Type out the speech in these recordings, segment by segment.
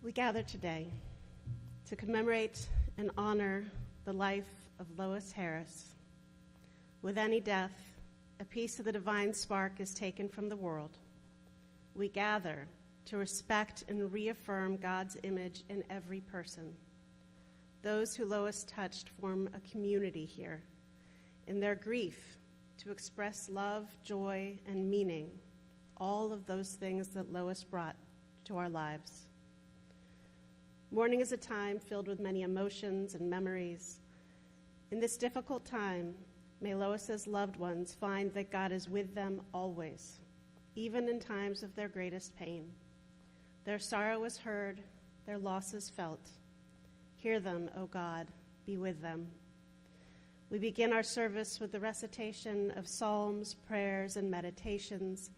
We gather today to commemorate and honor the life of Lois Harris. With any death, a piece of the divine spark is taken from the world. We gather to respect and reaffirm God's image in every person. Those who Lois touched form a community here. In their grief, to express love, joy, and meaning, all of those things that Lois brought to our lives. Mourning is a time filled with many emotions and memories. In this difficult time, may Lois's loved ones find that God is with them always, even in times of their greatest pain. Their sorrow is heard, their loss is felt. Hear them, O God, be with them. We begin our service with the recitation of psalms, prayers, and meditations,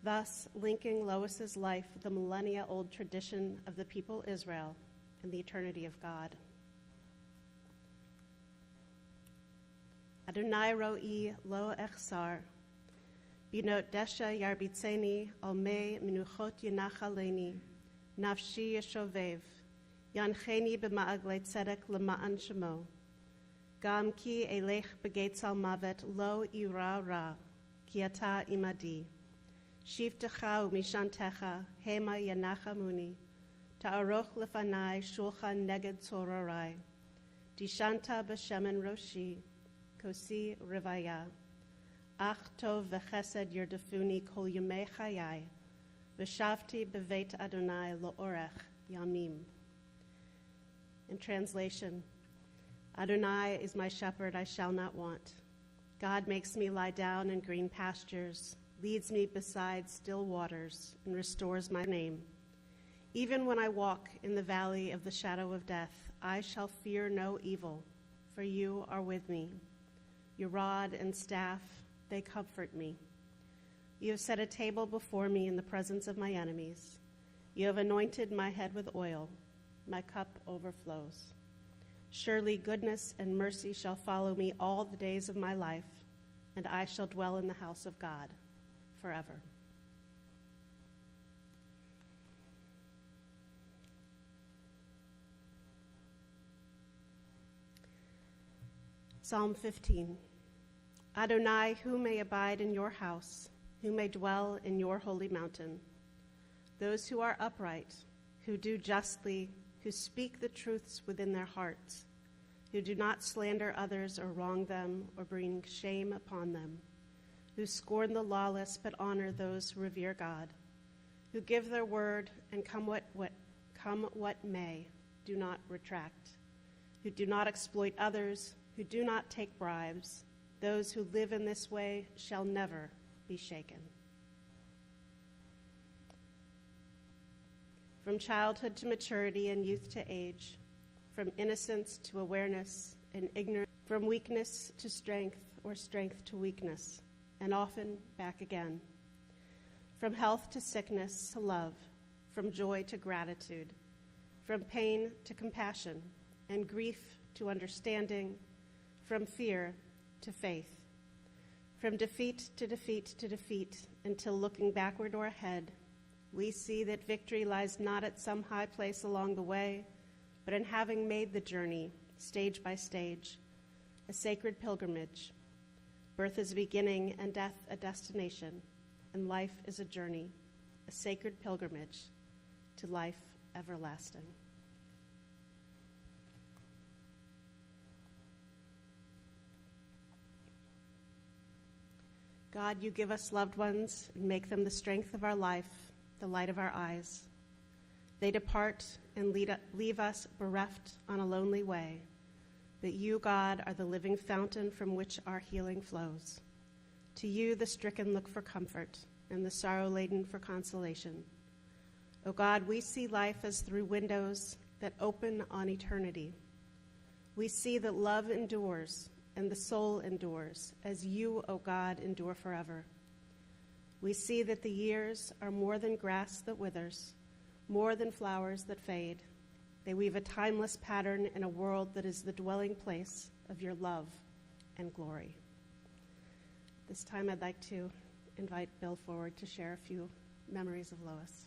thus linking Lois's life with the millennia-old tradition of the people Israel and the eternity of God. Adonai ro'i lo echsar, binot desha yarbitzeni al mei menuchot yenachaleni, nafshi yeshovev, yancheni b'ma'aglei tzedek l'ma'an shemo, gam ki elech begetzal mavet lo ira ra, ki ata imadi, shivtecha umishantecha hema yanachamuni, ta'aroch lefanai shulchan neged tzorarai, dishanta b'shemen roshi, kosi rivaya, ach tov v'chesed yerdefuni kol yemei chayai, v'shavti b'veit Adonai lo'orech yamim. In translation, Adonai is my shepherd, I shall not want. God makes me lie down in green pastures, leads me beside still waters, and restores my name. Even when I walk in the valley of the shadow of death, I shall fear no evil, for you are with me. Your rod and staff, they comfort me. You have set a table before me in the presence of my enemies. You have anointed my head with oil. My cup overflows. Surely goodness and mercy shall follow me all the days of my life, and I shall dwell in the house of God forever. Psalm 15. Adonai, who may abide in your house, who may dwell in your holy mountain? Those who are upright, who do justly, who speak the truths within their hearts, who do not slander others or wrong them or bring shame upon them, who scorn the lawless but honor those who revere God, who give their word and come what may, do not retract, who do not exploit others, who do not take bribes. Those who live in this way shall never be shaken. From childhood to maturity and youth to age, from innocence to awareness and ignorance, from weakness to strength or strength to weakness, and often back again. From health to sickness to love, from joy to gratitude, from pain to compassion, and grief to understanding, from fear to faith, from defeat to defeat to defeat, until looking backward or ahead, we see that victory lies not at some high place along the way, but in having made the journey, stage by stage, a sacred pilgrimage. Birth is a beginning and death a destination, and life is a journey, a sacred pilgrimage to life everlasting. God, you give us loved ones and make them the strength of our life, the light of our eyes. They depart and leave us bereft on a lonely way, but you, God, are the living fountain from which our healing flows. To you the stricken look for comfort, and the sorrow-laden for consolation. O God, we see life as through windows that open on eternity. We see that love endures, and the soul endures, as you, O God, endure forever. We see that the years are more than grass that withers, more than flowers that fade. They weave a timeless pattern in a world that is the dwelling place of your love and glory. This time I'd like to invite Bill forward to share a few memories of Lois.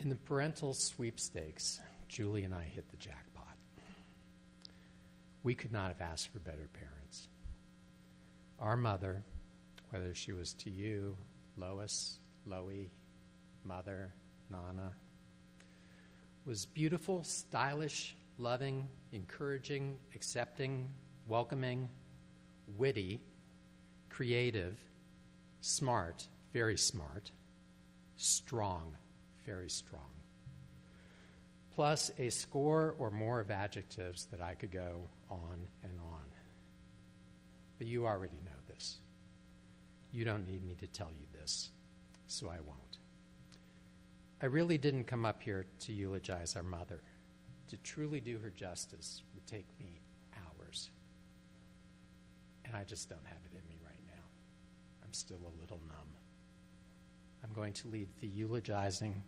In the parental sweepstakes, Julie and I hit the jackpot. We could not have asked for better parents. Our mother, whether she was to you, Lois, Loie, mother, Nana, was beautiful, stylish, loving, encouraging, accepting, welcoming, witty, creative, smart, very smart, strong, very strong. Plus a score or more of adjectives that I could go on and on. But you already know this. You don't need me to tell you this, so I won't. I really didn't come up here to eulogize our mother. To truly do her justice would take me hours. And I just don't have it in me right now. I'm still a little numb. I'm going to leave the eulogizing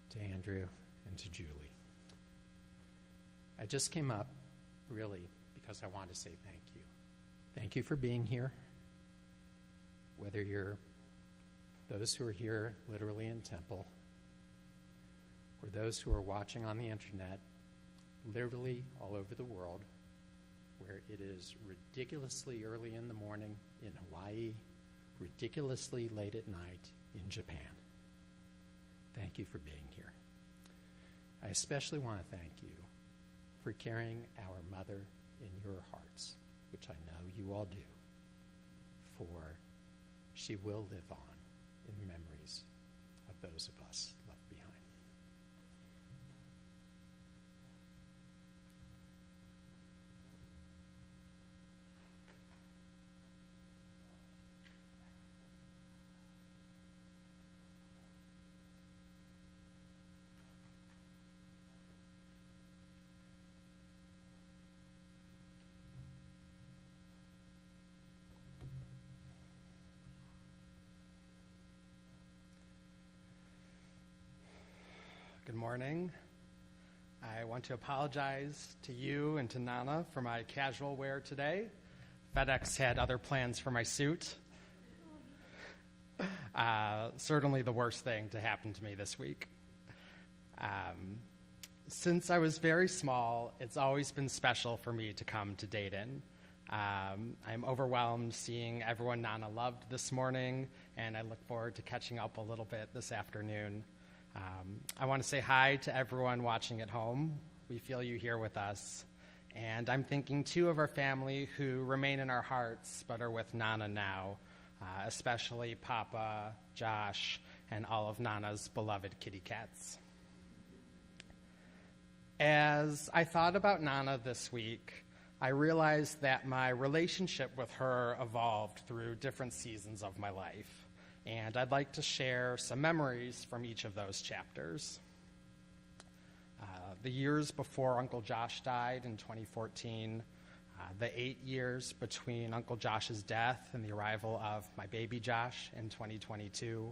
to Andrew and to Julie. I just came up, really, because I want to say thank you. Thank you for being here. Whether you're those who are here literally in Temple, or those who are watching on the internet, literally all over the world, where it is ridiculously early in the morning in Hawaii, ridiculously late at night in Japan. Thank you for being here. I especially want to thank you for carrying our mother in your hearts, which I know you all do, for she will live on in the memories of those of us left behind. Good morning. I want to apologize to you and to Nana for my casual wear today. FedEx had other plans for my suit. Certainly the worst thing to happen to me this week. Since I was very small, it's always been special for me to come to Dayton. I'm overwhelmed seeing everyone Nana loved this morning, and I look forward to catching up a little bit this afternoon. I want to say hi to everyone watching at home. We feel you here with us. And I'm thinking, too, of our family who remain in our hearts but are with Nana now, especially Papa, Josh, and all of Nana's beloved kitty cats. As I thought about Nana this week, I realized that my relationship with her evolved through different seasons of my life. And I'd like to share some memories from each of those chapters. The years before Uncle Josh died in 2014, the 8 years between Uncle Josh's death and the arrival of my baby Josh in 2022,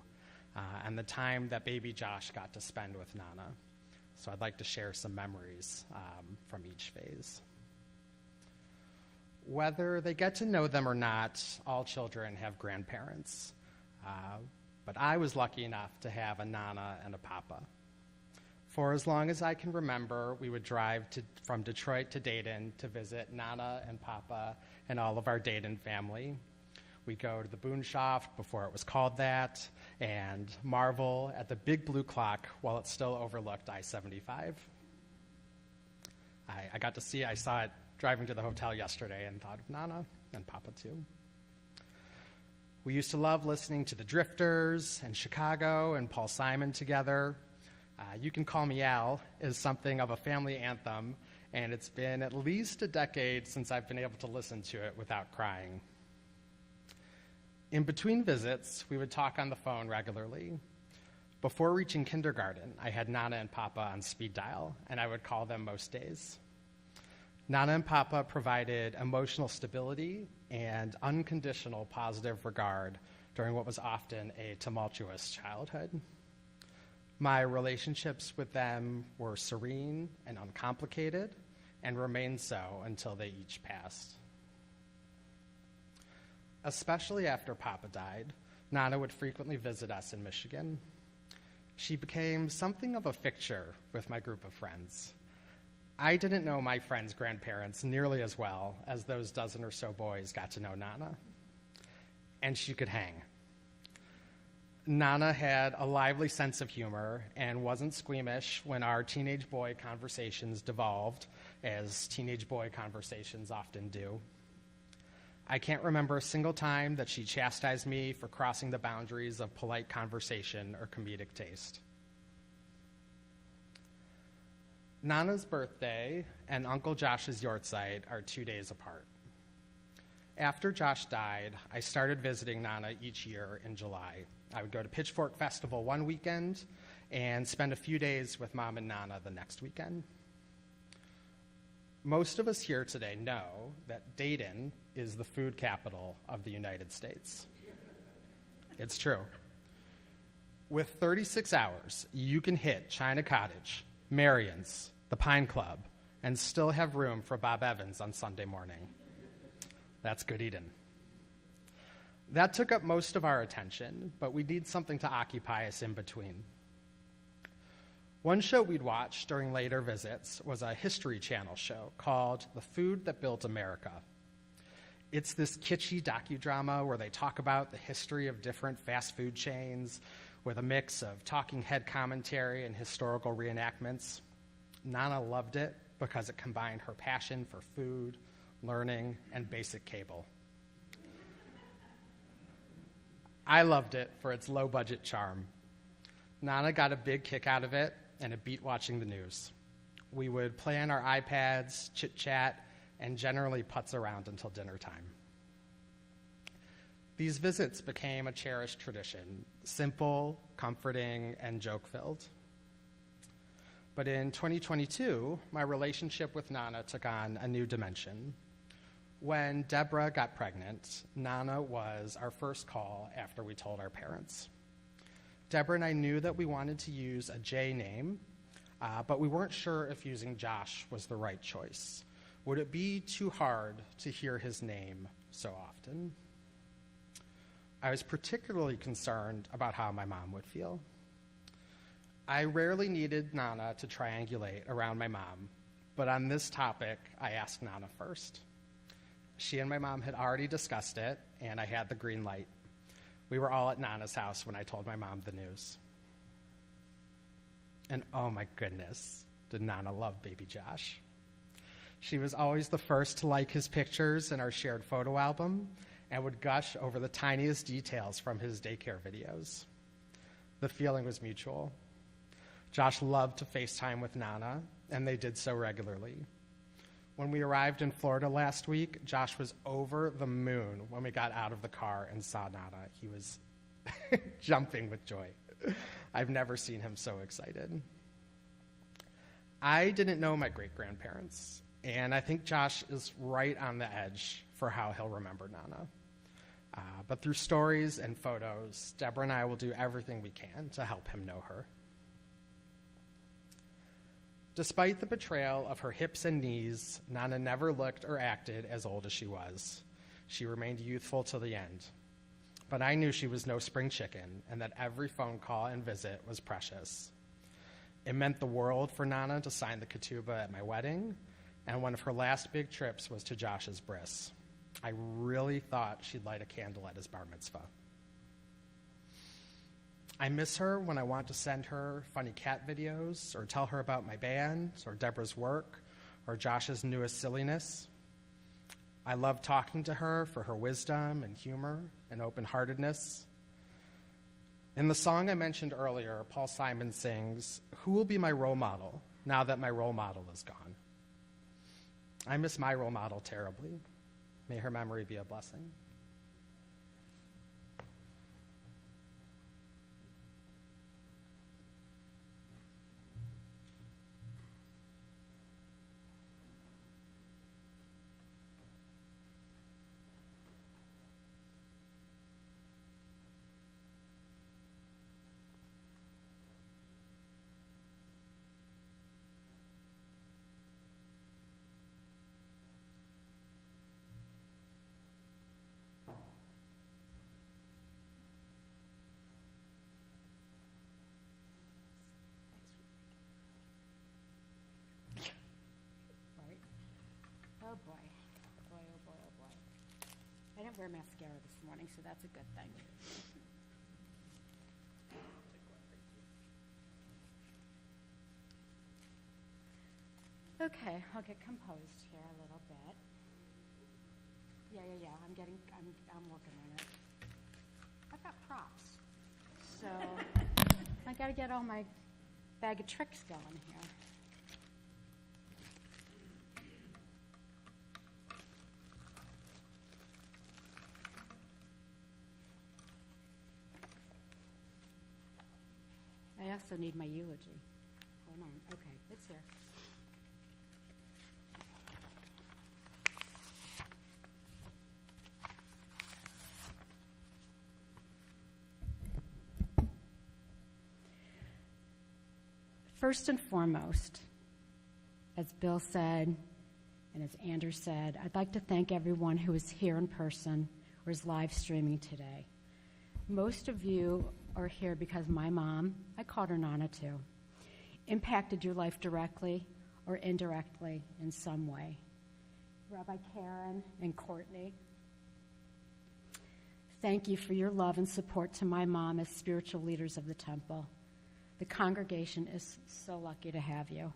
and the time that baby Josh got to spend with Nana. So I'd like to share some memories from each phase. Whether they get to know them or not, all children have grandparents. But I was lucky enough to have a Nana and a Papa. For as long as I can remember, we would drive from Detroit to Dayton to visit Nana and Papa and all of our Dayton family. We'd go to the Boonshaft before it was called that, and marvel at the big blue clock while it still overlooked I-75. I saw it driving to the hotel yesterday and thought of Nana and Papa too. We used to love listening to the Drifters and Chicago and Paul Simon together. You Can Call Me Al is something of a family anthem, and it's been at least a decade since I've been able to listen to it without crying. In between visits, we would talk on the phone regularly. Before reaching kindergarten, I had Nana and Papa on speed dial, and I would call them most days. Nana and Papa provided emotional stability and unconditional positive regard during what was often a tumultuous childhood. My relationships with them were serene and uncomplicated, and remained so until they each passed. Especially after Papa died, Nana would frequently visit us in Michigan. She became something of a fixture with my group of friends. I didn't know my friends' grandparents nearly as well as those dozen or so boys got to know Nana. And she could hang. Nana had a lively sense of humor and wasn't squeamish when our teenage boy conversations devolved, as teenage boy conversations often do. I can't remember a single time that she chastised me for crossing the boundaries of polite conversation or comedic taste. Nana's birthday and Uncle Josh's yahrzeit are 2 days apart. After Josh died, I started visiting Nana each year in July. I would go to Pitchfork Festival one weekend and spend a few days with Mom and Nana the next weekend. Most of us here today know that Dayton is the food capital of the United States. It's true. With 36 hours, you can hit China Cottage, Marion's, the Pine Club, and still have room for Bob Evans on Sunday morning. That's good eating. That took up most of our attention, but we need something to occupy us in between. One show we'd watch during later visits was a History Channel show called The Food That Built America. It's this kitschy docudrama where they talk about the history of different fast food chains with a mix of talking head commentary and historical reenactments. Nana loved it because it combined her passion for food, learning, and basic cable. I loved it for its low-budget charm. Nana got a big kick out of it, and it beat watching the news. We would play on our iPads, chit-chat, and generally putz around until dinner time. These visits became a cherished tradition, simple, comforting, and joke-filled. But in 2022, my relationship with Nana took on a new dimension. When Deborah got pregnant, Nana was our first call after we told our parents. Deborah and I knew that we wanted to use a J name, but we weren't sure if using Josh was the right choice. Would it be too hard to hear his name so often? I was particularly concerned about how my mom would feel. I rarely needed Nana to triangulate around my mom, but on this topic, I asked Nana first. She and my mom had already discussed it, and I had the green light. We were all at Nana's house when I told my mom the news. And oh my goodness, did Nana love baby Josh. She was always the first to like his pictures in our shared photo album and would gush over the tiniest details from his daycare videos. The feeling was mutual. Josh loved to FaceTime with Nana, and they did so regularly. When we arrived in Florida last week, Josh was over the moon when we got out of the car and saw Nana. He was jumping with joy. I've never seen him so excited. I didn't know my great-grandparents, and I think Josh is right on the edge for how he'll remember Nana. But through stories and photos, Deborah and I will do everything we can to help him know her. Despite the betrayal of her hips and knees, Nana never looked or acted as old as she was. She remained youthful till the end. But I knew she was no spring chicken and that every phone call and visit was precious. It meant the world for Nana to sign the ketubah at my wedding, and one of her last big trips was to Josh's bris. I really thought she'd light a candle at his bar mitzvah. I miss her when I want to send her funny cat videos or tell her about my band or Deborah's work or Josh's newest silliness. I love talking to her for her wisdom and humor and open-heartedness. In the song I mentioned earlier, Paul Simon sings, "Who will be my role model now that my role model is gone?" I miss my role model terribly. May her memory be a blessing. didn't wear mascara this morning, so that's a good thing. Okay, I'll get composed here a little bit. Yeah. I'm working on it. I've got props, so I got to get all my bag of tricks going here. I also need my eulogy. Hold on. Okay, it's here. First and foremost, as Bill said, and as Andrew said, I'd like to thank everyone who is here in person or is live streaming today. Most of you are here because my mom, I called her Nana too, impacted your life directly or indirectly in some way. Rabbi Karen and Courtney, thank you for your love and support to my mom as spiritual leaders of the temple. The congregation is so lucky to have you.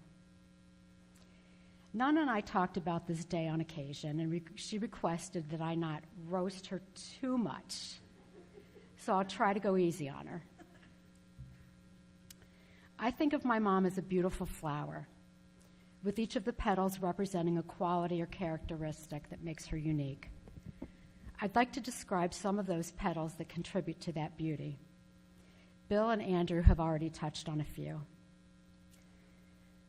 Nana and I talked about this day on occasion, and she requested that I not roast her too much. So I'll try to go easy on her. I think of my mom as a beautiful flower, with each of the petals representing a quality or characteristic that makes her unique. I'd like to describe some of those petals that contribute to that beauty. Bill and Andrew have already touched on a few.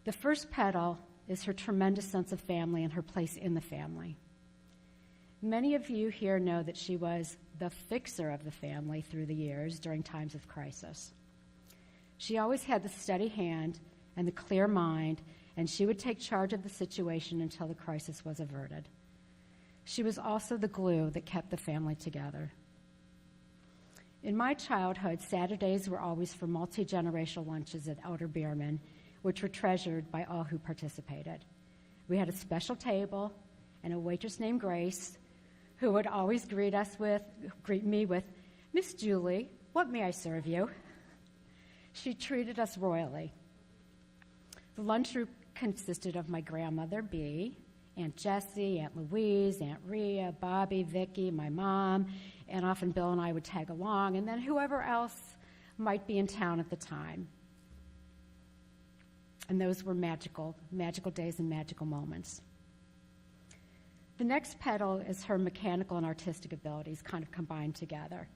The first petal is her tremendous sense of family and her place in the family. Many of you here know that she was the fixer of the family through the years during times of crisis. She always had the steady hand and the clear mind, and she would take charge of the situation until the crisis was averted. She was also the glue that kept the family together. In my childhood, Saturdays were always for multi-generational lunches at Elder Bierman, which were treasured by all who participated. We had a special table and a waitress named Grace who would always greet me with, "Miss Julie, what may I serve you?" She treated us royally. The lunch group consisted of my grandmother, Bee, Aunt Jessie, Aunt Louise, Aunt Rhea, Bobby, Vicky, my mom, and often Bill and I would tag along, and then whoever else might be in town at the time. And those were magical days and magical moments. The next petal is her mechanical and artistic abilities kind of combined together.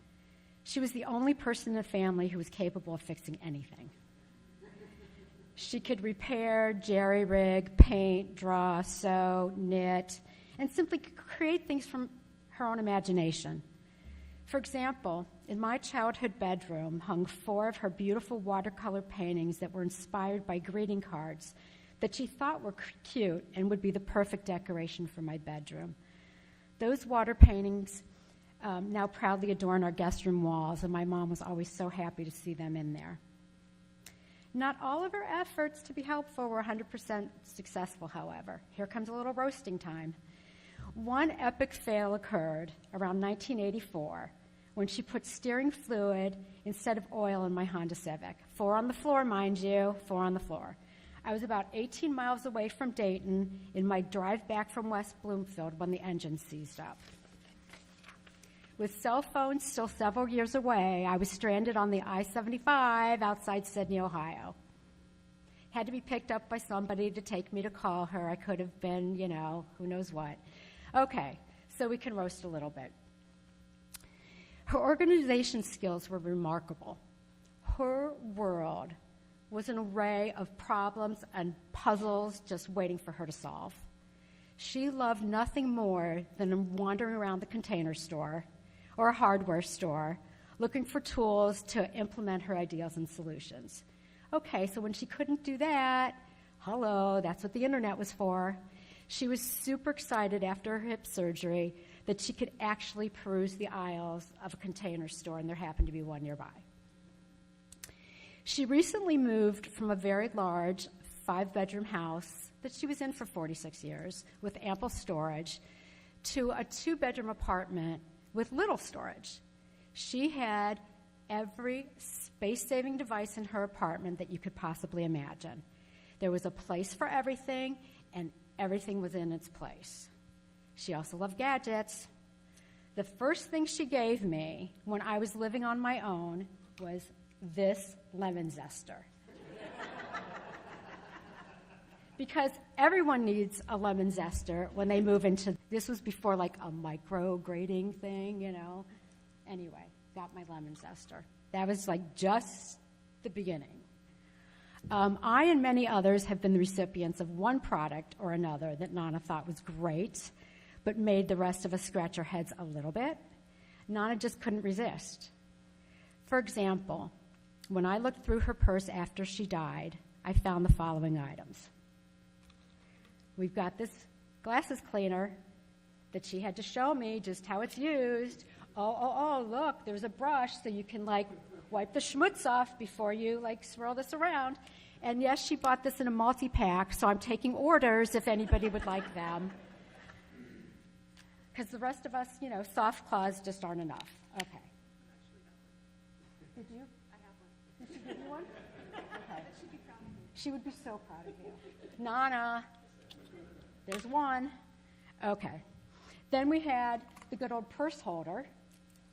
She was the only person in the family who was capable of fixing anything. She could repair, jerry-rig, paint, draw, sew, knit, and simply create things from her own imagination. For example, in my childhood bedroom hung 4 of her beautiful watercolor paintings that were inspired by greeting cards that she thought were cute and would be the perfect decoration for my bedroom. Those water paintings now proudly adorn our guest room walls, and my mom was always so happy to see them in there. Not all of her efforts to be helpful were 100% successful, however. Here comes a little roasting time. One epic fail occurred around 1984 when she put steering fluid instead of oil in my Honda Civic. 4 on the floor, mind you, 4 on the floor. I was about 18 miles away from Dayton in my drive back from West Bloomfield when the engine seized up. With cell phones still several years away, I was stranded on the I-75 outside Sydney, Ohio. Had to be picked up by somebody to take me to call her. I could have been, who knows what. Okay, so we can roast a little bit. Her organization skills were remarkable. Her world was an array of problems and puzzles just waiting for her to solve. She loved nothing more than wandering around the Container Store or a hardware store looking for tools to implement her ideas and solutions. Okay, so when she couldn't do that, that's what the internet was for. She was super excited after her hip surgery that she could actually peruse the aisles of a Container Store, and there happened to be one nearby. She recently moved from a very large 5-bedroom house that she was in for 46 years with ample storage to a 2-bedroom apartment with little storage. She had every space-saving device in her apartment that you could possibly imagine. There was a place for everything, and everything was in its place. She also loved gadgets. The first thing she gave me when I was living on my own was this lemon zester. Because everyone needs a lemon zester when they move into, this was before like a micro-grading thing, you know. Anyway, got my lemon zester. That was like just the beginning. I and many others have been the recipients of one product or another that Nana thought was great, but made the rest of us scratch our heads a little bit. Nana just couldn't resist. For example, when I looked through her purse after she died, I found the following items. We've got this glasses cleaner that she had to show me just how it's used. Oh, look, there's a brush so you can, like, wipe the schmutz off before you, like, swirl this around. And, yes, she bought this in a multi-pack, so I'm taking orders if anybody would like them. Because the rest of us, you know, soft claws just aren't enough. Okay. Did you? I have one. Did she give you one? Okay. She'd be proud of me. She would be so proud of you. Nana. There's one. Okay. Then we had the good old purse holder,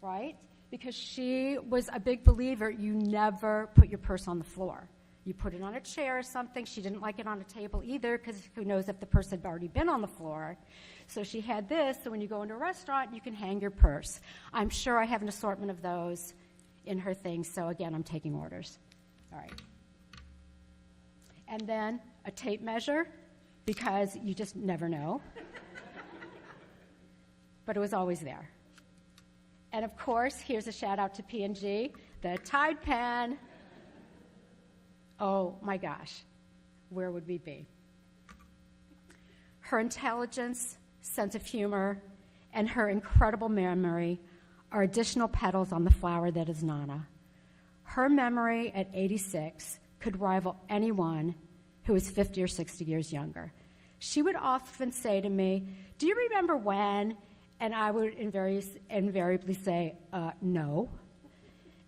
right? Because she was a big believer, you never put your purse on the floor. You put it on a chair or something. She didn't like it on a table either because who knows if the purse had already been on the floor. So she had this, so when you go into a restaurant, you can hang your purse. I'm sure I have an assortment of those in her things, so again, I'm taking orders. All right. And then a tape measure, because you just never know. But it was always there. And of course, here's a shout out to P&G, the Tide pen. Oh my gosh, where would we be? Her intelligence, sense of humor, and her incredible memory are additional petals on the flower that is Nana. Her memory at 86 could rival anyone who is 50 or 60 years younger. She would often say to me, "Do you remember when?" And I would invariably say, no.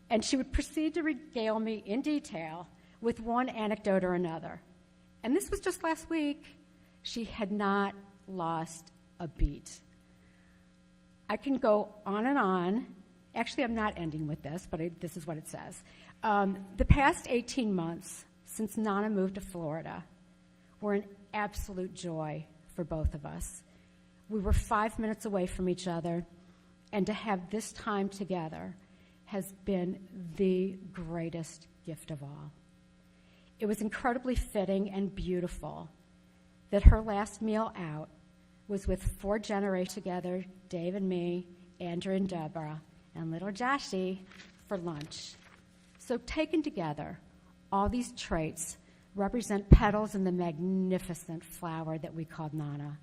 And she would proceed to regale me in detail with one anecdote or another. And this was just last week. She had not lost a beat. I can go on and on. Actually, I'm not ending with this, but this is what it says. The past 18 months since Nana moved to Florida were an absolute joy for both of us. We were 5 minutes away from each other, and to have this time together has been the greatest gift of all. It was incredibly fitting and beautiful that her last meal out was with 4 generations together, Dave and me, Andrew and Deborah, and little Joshie for lunch. So taken together, all these traits represent petals in the magnificent flower that we called Nana.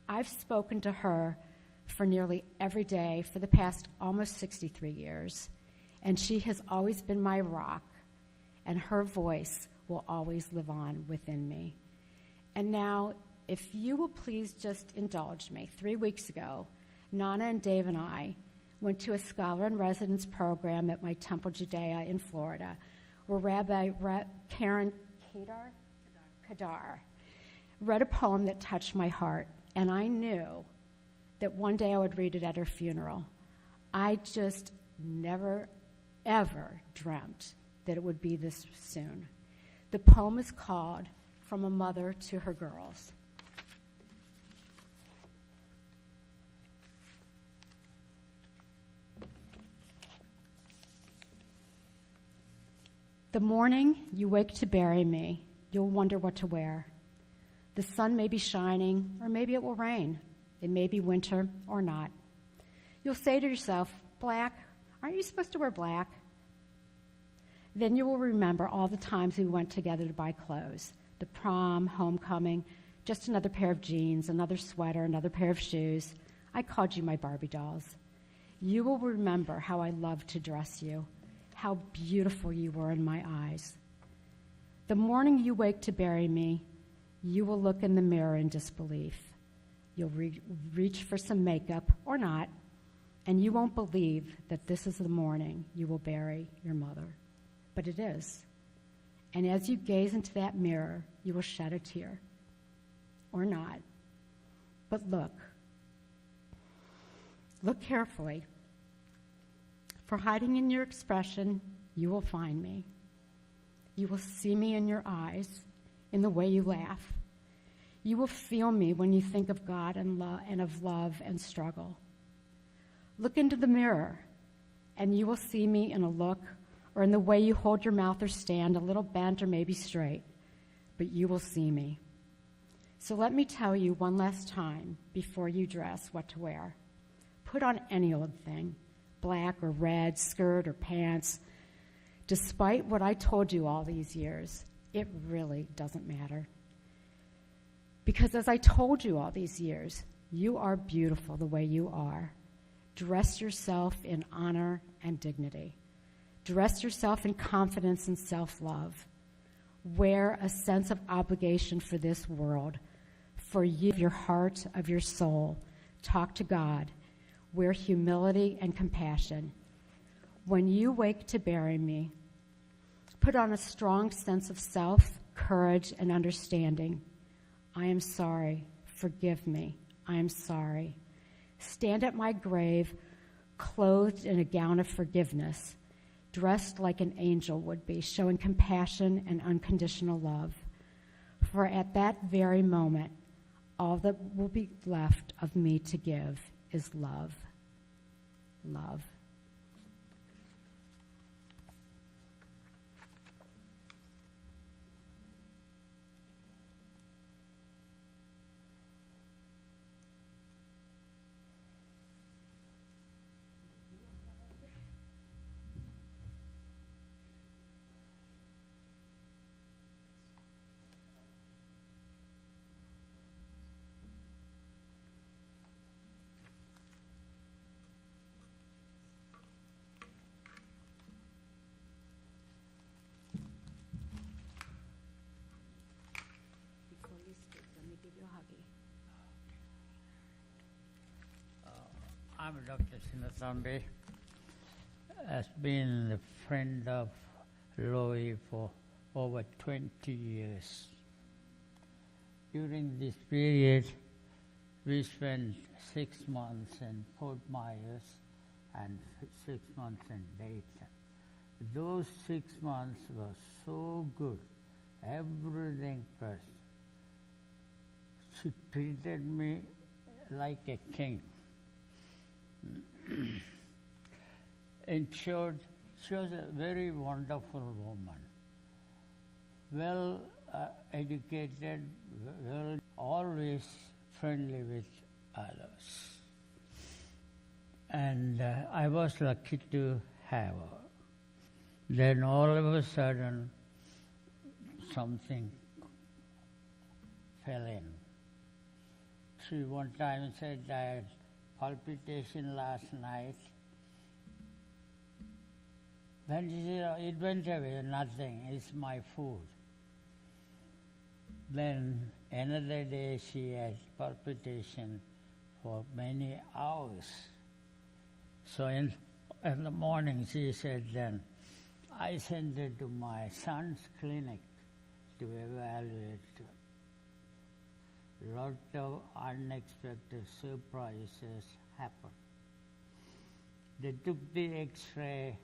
I've spoken to her for nearly every day for the past almost 63 years, and she has always been my rock, and her voice will always live on within me. And now, if you will please just indulge me, 3 weeks ago, Nana and Dave and I went to a scholar-in-residence program at my Temple Judea in Florida, where Rabbi Karen Kadar read a poem that touched my heart, and I knew that one day I would read it at her funeral. I just never, ever dreamt that it would be this soon. The poem is called From a Mother to Her Girls. The morning you wake to bury me, you'll wonder what to wear. The sun may be shining, or maybe it will rain. It may be winter or not. You'll say to yourself, "Black, aren't you supposed to wear black?" Then you will remember all the times we went together to buy clothes. The prom, homecoming, just another pair of jeans, another sweater, another pair of shoes. I called you my Barbie dolls. You will remember how I loved to dress you, how beautiful you were in my eyes. The morning you wake to bury me, you will look in the mirror in disbelief. You'll reach for some makeup, or not, and you won't believe that this is the morning you will bury your mother. But it is. And as you gaze into that mirror, you will shed a tear. Or not. But look. Look carefully. For hiding in your expression, you will find me. You will see me in your eyes, in the way you laugh. You will feel me when you think of God and of love and struggle. Look into the mirror, and you will see me in a look or in the way you hold your mouth or stand, a little bent or maybe straight, but you will see me. So let me tell you one last time before you dress what to wear. Put on any old thing, black or red, skirt or pants. Despite what I told you all these years, it really doesn't matter. Because as I told you all these years, you are beautiful the way you are. Dress yourself in honor and dignity. Dress yourself in confidence and self-love. Wear a sense of obligation for this world, for you, of your heart, of your soul. Talk to God. Wear humility and compassion. When you wake to bury me, put on a strong sense of self, courage, and understanding. I am sorry. Forgive me. I am sorry. Stand at my grave, clothed in a gown of forgiveness, dressed like an angel would be, showing compassion and unconditional love. For at that very moment, all that will be left of me to give is love. Love. I'm Dr. Sinnathambe. Has been a friend of Lois for over 20 years. During this period, we spent 6 months in Fort Myers and 6 months in Dayton. Those 6 months were so good. Everything was. She treated me like a king. In short, she was a very wonderful woman, well educated, always friendly with others. And I was lucky to have her. Then all of a sudden, something fell in. She one time said I had palpitation last night. Then she said, it went away, nothing, it's my food. Then another day she had palpitation for many hours. So in the morning she said then, I sent her to my son's clinic to evaluate her. Lot of unexpected surprises happened. They took the X-ray,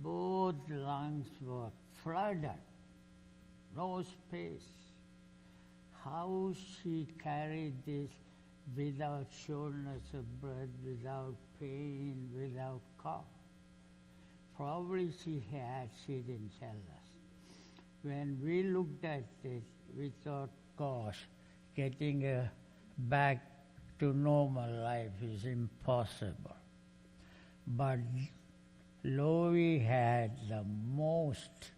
both lungs were flooded, no space. How she carried this without shortness of breath, without pain, without cough? Probably she didn't tell us. When we looked at it, we thought, gosh, getting her back to normal life is impossible. But Lois had the most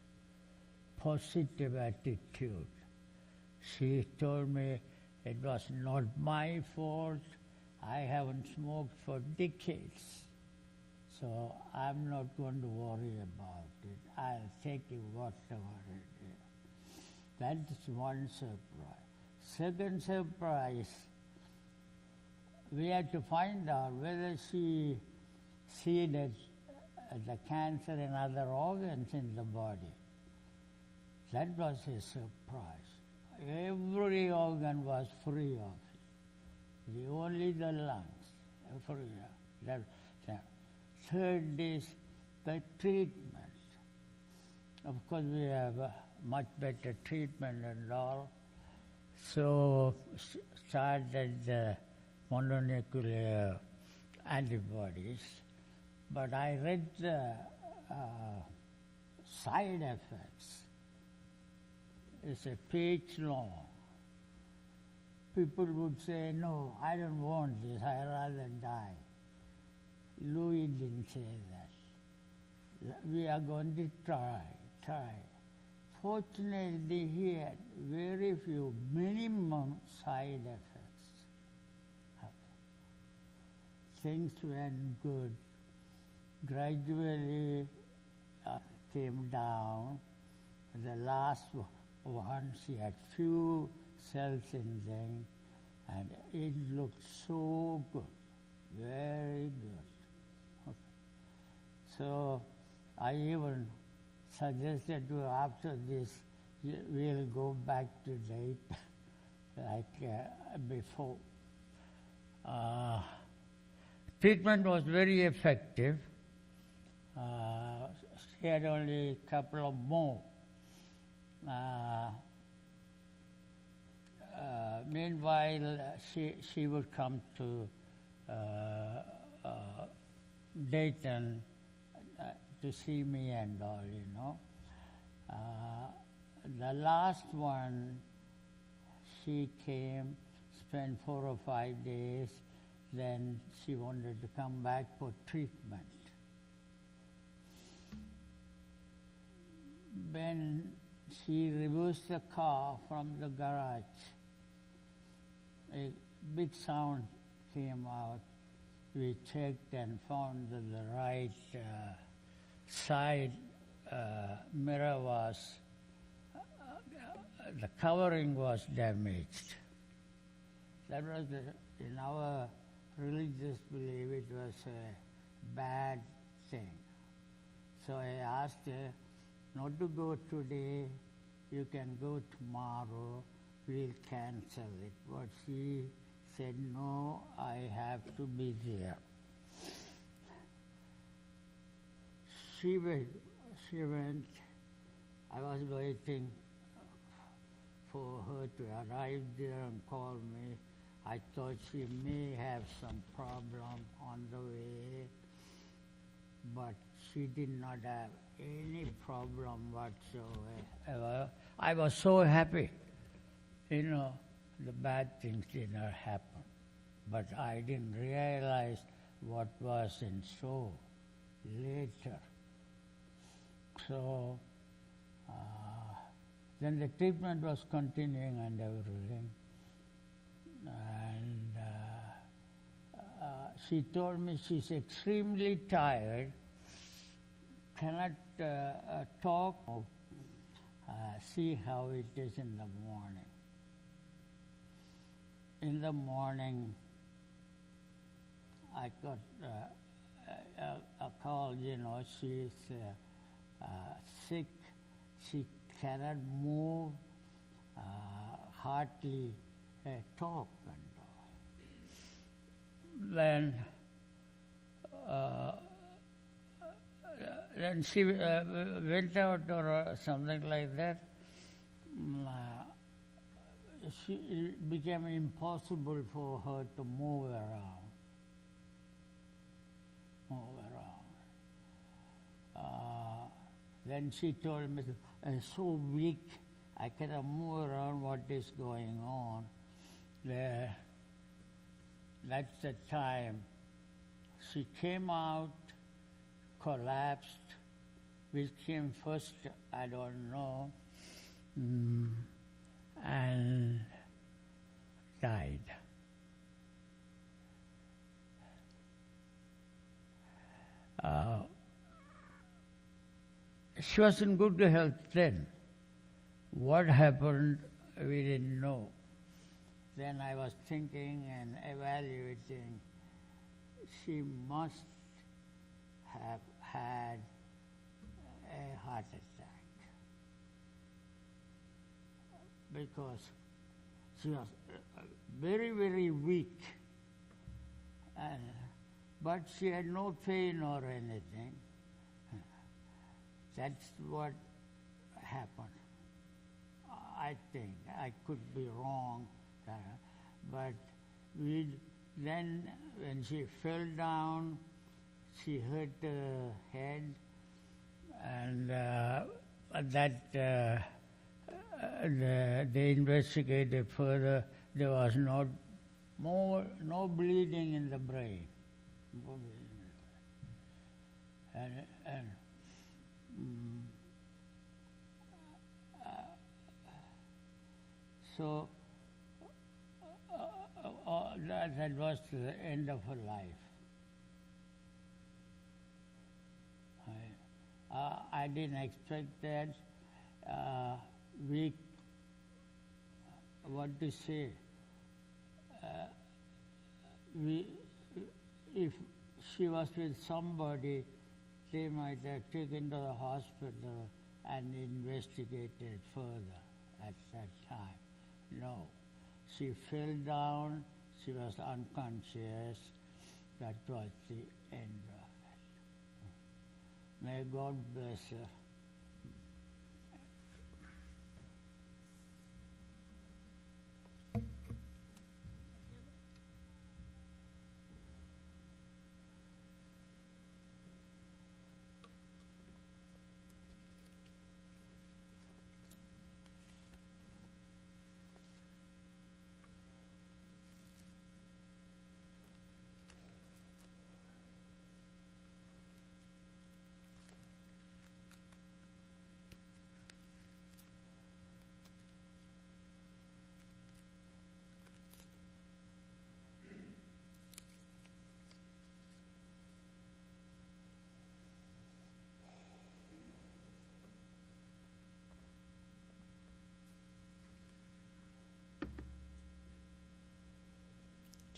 positive attitude. She told me it was not my fault. I haven't smoked for decades, so I'm not going to worry about it. I'll take it whatever it is. That's one surprise. Second surprise, we had to find out whether she seen the cancer in other organs in the body. That was a surprise. Every organ was free of it. Only the lungs. Third is the treatment. Of course, we have much better treatment and all. So started the mononuclear antibodies. But I read the side effects. It's a page long. People would say, no, I don't want this, I'd rather die. Louis didn't say that. We are going to try. Fortunately, he had very few minimum side effects. Things went good. Gradually came down. The last one, she had few cells in them, and it looked so good, very good. Okay. So I even suggested to her, after this, we'll go back to Dayton like before. Treatment was very effective. She had only a couple of more. Meanwhile, she would come to Dayton to see me and all, you know. The last one, she came, spent 4 or 5 days, then she wanted to come back for treatment. When she reversed the car from the garage, a big sound came out. We checked and found that the right side mirror was, the covering was damaged. That was, in our religious belief, it was a bad thing. So I asked her not to go today, you can go tomorrow, we'll cancel it. But she said, no, I have to be there. She went, I was waiting for her to arrive there and call me. I thought she may have some problem on the way, but she did not have any problem whatsoever. I was so happy. You know, the bad things did not happen. But I didn't realize what was in store later. So then the treatment was continuing and everything. And she told me she's extremely tired, cannot talk, see how it is in the morning. In the morning, I got a call, you know, she's sick, she cannot move, hardly talk and all. Then she went out or something like that. It became impossible for her to move around. Then she told me, I'm so weak, I cannot move around, what is going on. That's the time she came out, collapsed. Which came first, I don't know, and died. She was in good health then. What happened, we didn't know. then I was thinking and evaluating, she must have had a heart attack because she was very, very weak, but she had no pain or anything. That's what happened. I think. I could be wrong, but then when she fell down, she hurt her head, and they investigated further. There was no bleeding in the brain. So that was the end of her life. I didn't expect that. What to say? If she was with somebody, they might have taken to the hospital and investigated further at that time. No. She fell down, she was unconscious. That was the end of it. May God bless her.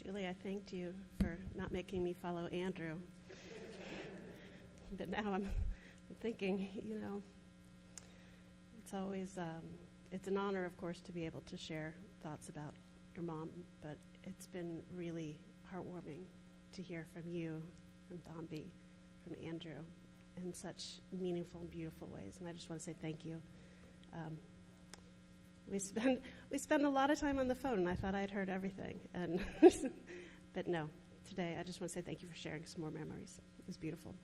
Julie, I thanked you for not making me follow Andrew. But now I'm thinking, it's always, it's an honor, of course, to be able to share thoughts about your mom, but it's been really heartwarming to hear from you, from Thambi, from Andrew, in such meaningful and beautiful ways. And I just want to say thank you. We spend a lot of time on the phone, and I thought I'd heard everything. But no, today I just want to say thank you for sharing some more memories. It was beautiful.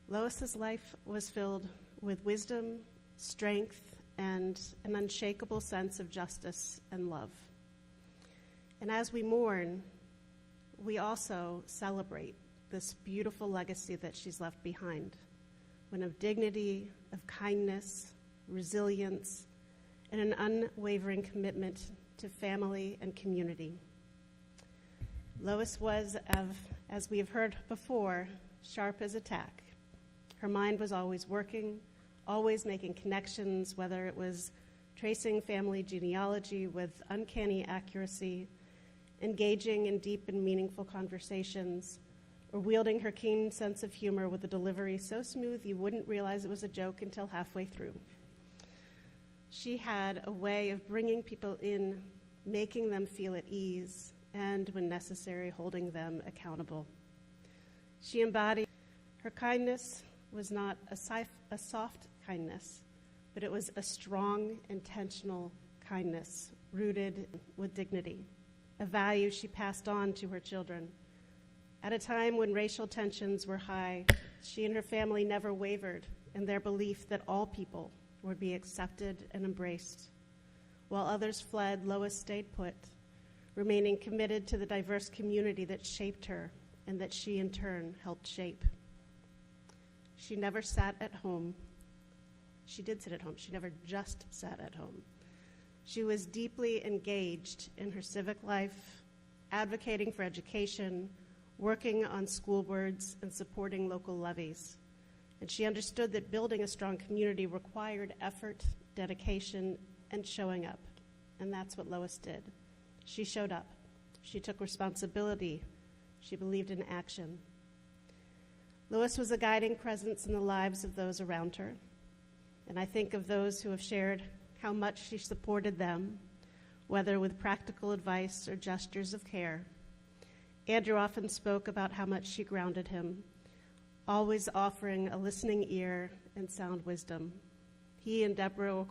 Lois's life was filled with wisdom, strength, and an unshakable sense of justice and love. And as we mourn, we also celebrate this beautiful legacy that she's left behind. One of dignity, of kindness, resilience, and an unwavering commitment to family and community. Lois was, as we have heard before, sharp as a tack. Her mind was always working, always making connections, whether it was tracing family genealogy with uncanny accuracy, engaging in deep and meaningful conversations, or wielding her keen sense of humor with a delivery so smooth you wouldn't realize it was a joke until halfway through. She had a way of bringing people in, making them feel at ease, and, when necessary, holding them accountable. She embodied her kindness was not a soft kindness, but it was a strong, intentional kindness rooted with dignity, a value she passed on to her children. At a time when racial tensions were high, she and her family never wavered in their belief that all people would be accepted and embraced. While others fled, Lois stayed put, remaining committed to the diverse community that shaped her and that she in turn helped shape. She never sat at home. She did sit at home. She never just sat at home. She was deeply engaged in her civic life, advocating for education, working on school boards, and supporting local levies. And she understood that building a strong community required effort dedication, and showing up. And that's what Lois did. She showed up. She took responsibility. She believed in action. Lois was a guiding presence in the lives of those around her. And I think of those who have shared how much she supported them, whether with practical advice or gestures of care. Andrew often spoke about how much she grounded him, always offering a listening ear and sound wisdom. He and Deborah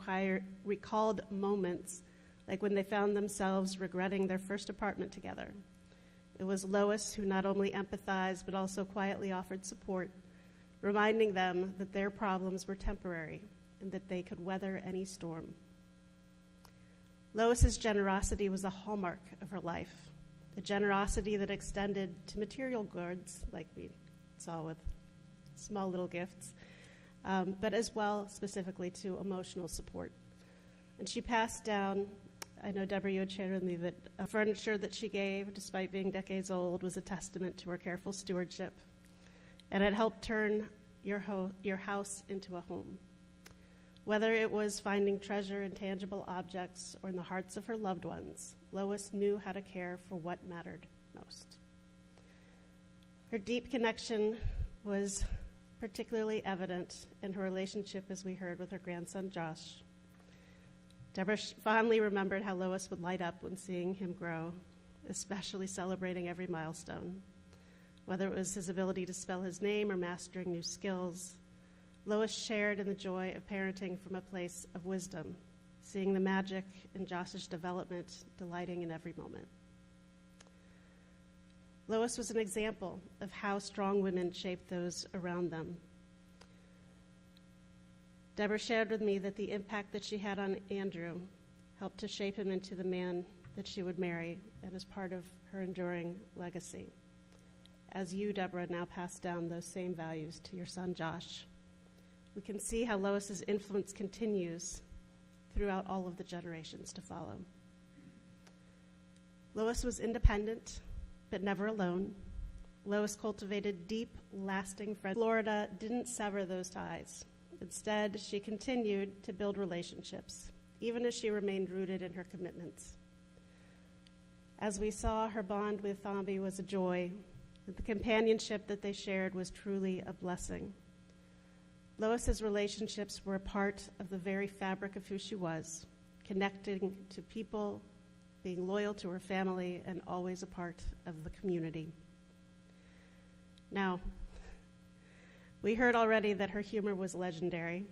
recalled moments like when they found themselves regretting their first apartment together. It was Lois who not only empathized but also quietly offered support, reminding them that their problems were temporary and that they could weather any storm. Lois's generosity was a hallmark of her life, a generosity that extended to material goods, like we saw with small little gifts, but as well specifically to emotional support. And she passed down, I know, Deborah, you had shared with me that furniture that she gave, despite being decades old, was a testament to her careful stewardship. And it helped turn your house into a home. Whether it was finding treasure in tangible objects or in the hearts of her loved ones, Lois knew how to care for what mattered most. Her deep connection was particularly evident in her relationship, as we heard, with her grandson, Josh. Deborah fondly remembered how Lois would light up when seeing him grow, especially celebrating every milestone. Whether it was his ability to spell his name or mastering new skills, Lois shared in the joy of parenting from a place of wisdom, seeing the magic in Josh's development, delighting in every moment. Lois was an example of how strong women shape those around them. Deborah shared with me that the impact that she had on Andrew helped to shape him into the man that she would marry and as part of her enduring legacy. As you, Deborah, now pass down those same values to your son, Josh, we can see how Lois's influence continues throughout all of the generations to follow. Lois was independent, but never alone. Lois cultivated deep, lasting friendships. Florida didn't sever those ties. Instead, she continued to build relationships, even as she remained rooted in her commitments. As we saw, her bond with Thambi was a joy, and the companionship that they shared was truly a blessing. Lois's relationships were a part of the very fabric of who she was, connecting to people, being loyal to her family, and always a part of the community. Now, we heard already that her humor was legendary.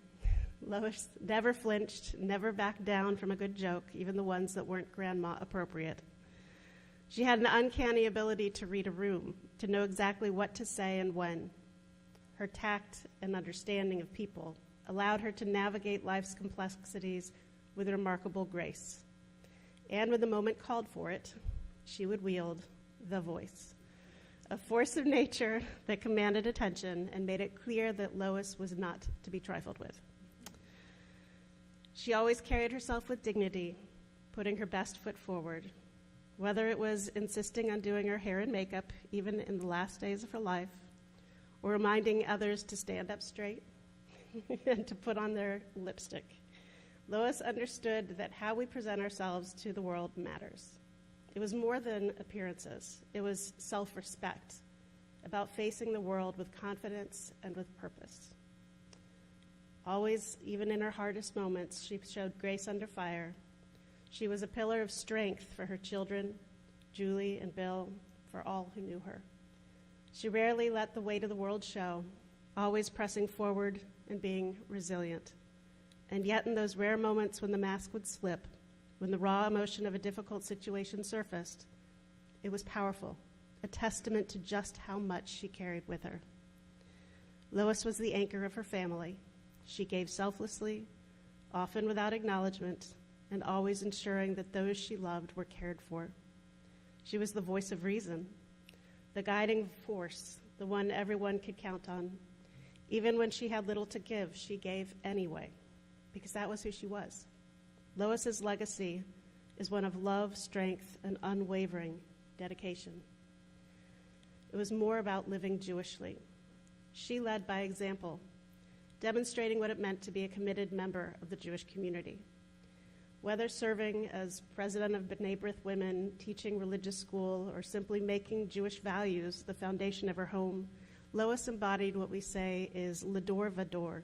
Lois never flinched, never backed down from a good joke, even the ones that weren't grandma appropriate. She had an uncanny ability to read a room, to know exactly what to say and when. Her tact and understanding of people allowed her to navigate life's complexities with remarkable grace. And when the moment called for it, she would wield the voice, a force of nature that commanded attention and made it clear that Lois was not to be trifled with. She always carried herself with dignity, putting her best foot forward, whether it was insisting on doing her hair and makeup, even in the last days of her life, or reminding others to stand up straight and to put on their lipstick. Lois understood that how we present ourselves to the world matters. It was more than appearances. It was self-respect, about facing the world with confidence and with purpose. Always, even in her hardest moments, she showed grace under fire. She was a pillar of strength for her children, Julie and Bill, for all who knew her. She rarely let the weight of the world show, always pressing forward and being resilient. And yet in those rare moments when the mask would slip, when the raw emotion of a difficult situation surfaced, it was powerful, a testament to just how much she carried with her. Lois was the anchor of her family. She gave selflessly, often without acknowledgement, and always ensuring that those she loved were cared for. She was the voice of reason, the guiding force, the one everyone could count on. Even when she had little to give, she gave anyway, because that was who she was. Lois's legacy is one of love, strength, and unwavering dedication. It was more about living Jewishly. She led by example, demonstrating what it meant to be a committed member of the Jewish community. Whether serving as president of B'nai B'rith Women, teaching religious school, or simply making Jewish values the foundation of her home, Lois embodied what we say is l'dor vador,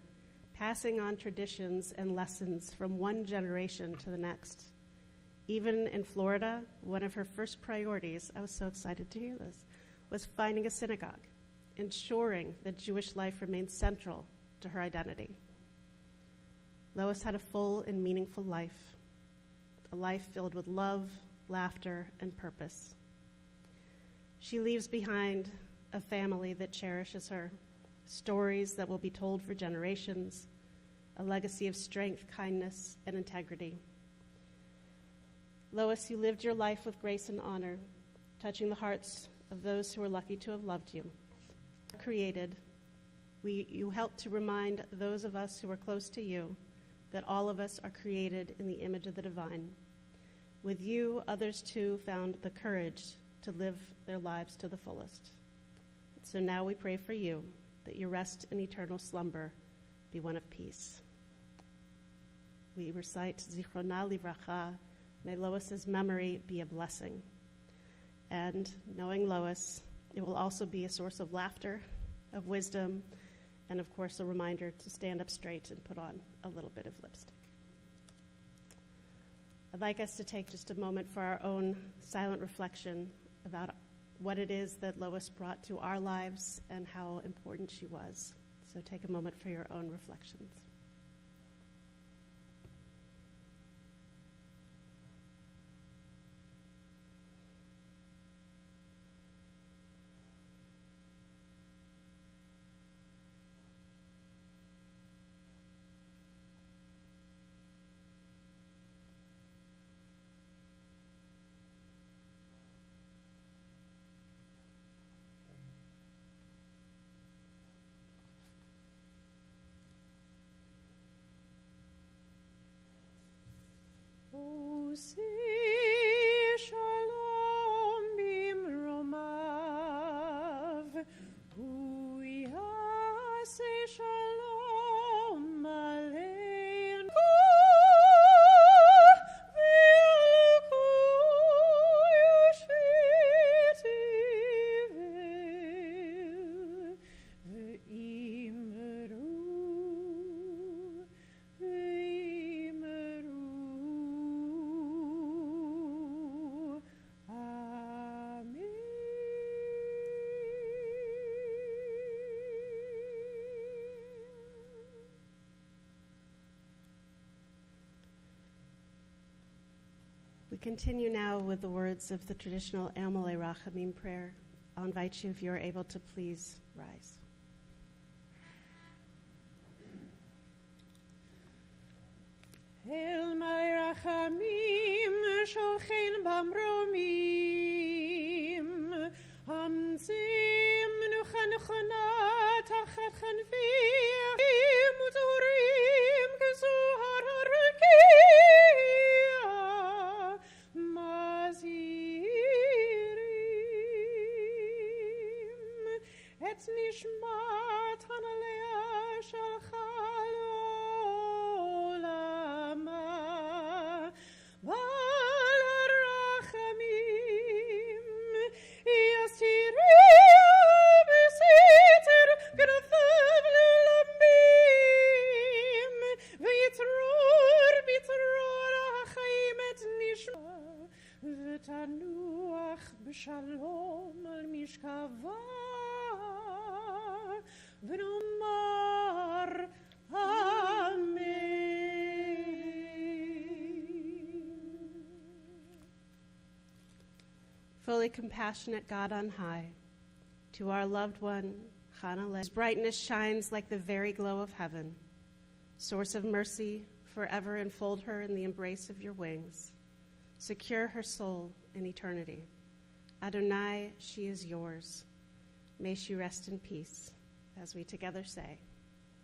passing on traditions and lessons from one generation to the next. Even in Florida, one of her first priorities, I was so excited to hear this, was finding a synagogue, ensuring that Jewish life remained central to her identity. Lois had a full and meaningful life, a life filled with love, laughter, and purpose. She leaves behind a family that cherishes her, stories that will be told for generations, a legacy of strength, kindness, and integrity. Lois, you lived your life with grace and honor, touching the hearts of those who were lucky to have loved you. Created, you helped to remind those of us who are close to you that all of us are created in the image of the divine. With you, others too found the courage to live their lives to the fullest. So now we pray for you, that your rest in eternal slumber be one of peace. We recite Zichrona Livracha, may Lois's memory be a blessing. And knowing Lois, it will also be a source of laughter, of wisdom, and of course a reminder to stand up straight and put on a little bit of lipstick. I'd like us to take just a moment for our own silent reflection about what it is that Lois brought to our lives and how important she was. So take a moment for your own reflections. We continue now with the words of the traditional El Malei Rachamim prayer. I'll invite you, if you are able to, please rise. El Malei Rachamim sholchein bamromim hamzim nuchan nuchana tachat chanvim utorim kezuhar harakia mazirim et nishmat hanalea shel chalolama val harachamim yasirim b'siter g'nathav l'lamim v'yitror b'yitror ha'chaim et nishma v'tanuach b'shalom al mishkava v'nomar Amen. Fully compassionate God on high, to our loved one, Chana Le, whose brightness shines like the very glow of heaven. Source of mercy, forever enfold her in the embrace of your wings. Secure her soul in eternity. Adonai, she is yours. May she rest in peace, as we together say,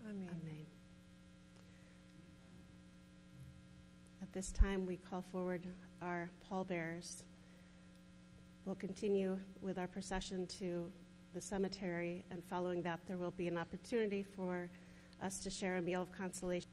Amen. Amen. At this time, we call forward our pallbearers. We'll continue with our procession to the cemetery, and following that, there will be an opportunity for us to share a meal of consolation.